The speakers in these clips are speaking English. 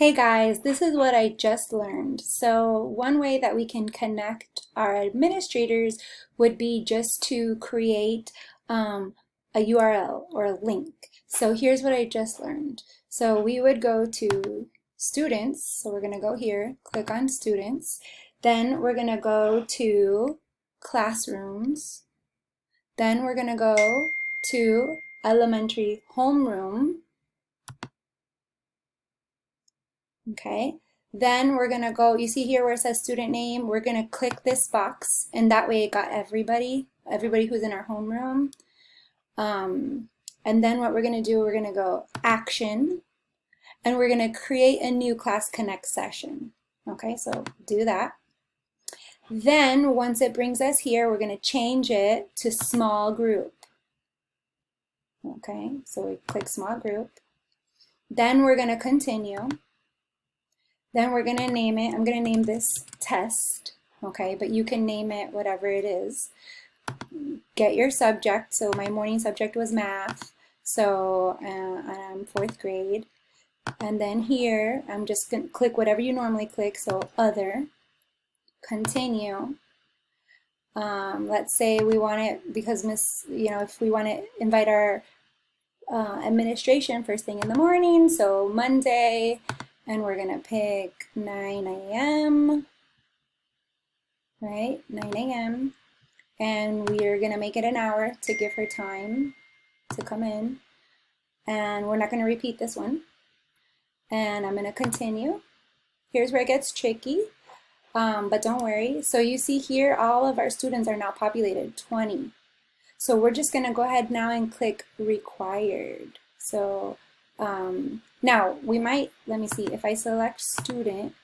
Hey guys, this is what I just learned. So one way that we can connect our administrators would be just to create a URL or a link. So here's what I just learned. So we would go to students. So we're going to go here, click on students. Then we're going to go to classrooms. Then we're going to go to elementary homeroom. Okay, then we're gonna go, you see here where it says student name, we're gonna click this box, and that way it got everybody who's in our homeroom. And then what we're gonna do, we're gonna go action, and we're gonna create a new Class Connect session. Okay, so do that. Then once it brings us here, we're gonna change it to small group. Okay, so we click small group. Then we're gonna continue. Then we're going to name it, I'm going to name this test, okay, but you can name it whatever it is. Get your subject, so my morning subject was math, so I'm 4th grade. And then here, I'm just going to click whatever you normally click, so other, continue. Let's say we want it, because if we want to invite our administration first thing in the morning, so Monday, and we're gonna pick 9 a.m., right? 9 a.m. And we're gonna make it an hour to give her time to come in. And we're not gonna repeat this one. And I'm gonna continue. Here's where it gets tricky, but don't worry. So you see here, all of our students are now populated, 20. So we're just gonna go ahead now and click required. So now we might, let me see, if I select student,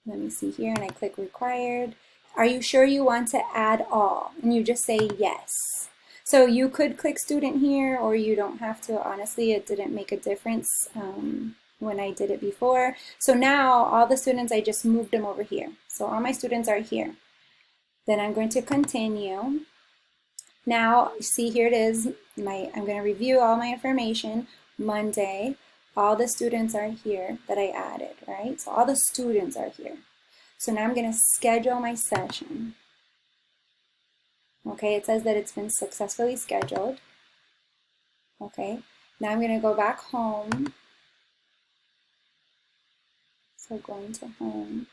let me see here, and I click required. Are you sure you want to add all? And you just say yes. So you could click student here, or you don't have to. Honestly, it didn't make a difference when I did it before. So now all the students, I just moved them over here. So all my students are here. Then I'm going to continue. Now, see here it is, I'm going to review all my information. Monday, all the students are here that I added, right? So all the students are here. So now I'm going to schedule my session. Okay, it says that it's been successfully scheduled. Okay, now I'm going to go back home. So going to home.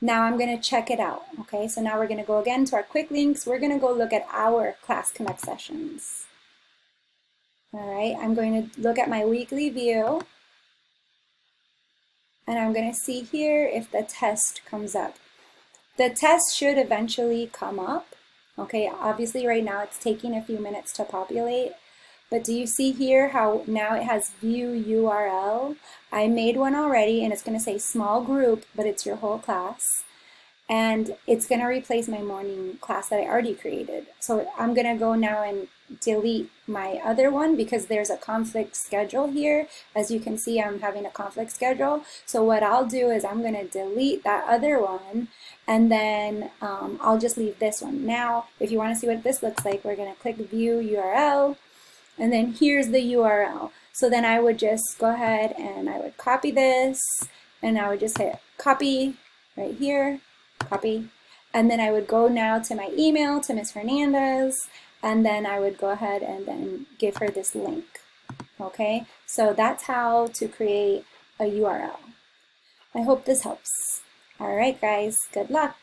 Now I'm going to check it out. Okay, so now we're going to go again to our quick links. We're going to go look at our Class Connect sessions. All right, I'm going to look at my weekly view, and I'm going to see here if the test comes up. The test should eventually come up. Okay, obviously right now it's taking a few minutes to populate, but do you see here how now it has view URL? I made one already, and it's going to say small group, but it's your whole class. And it's going to replace my morning class that I already created. So I'm going to go now and delete my other one because there's a conflict schedule here. As you can see, I'm having a conflict schedule. So what I'll do is I'm going to delete that other one, and then I'll just leave this one. Now, if you want to see what this looks like, we're going to click view URL, and then here's the URL. So then I would just go ahead and I would copy this, and I would just hit copy right here. Copy, and then I would go now to my email to Ms. Hernandez, and then I would go ahead and then give her this link. Okay, so that's how to create a URL. I hope this helps. All right, guys, good luck.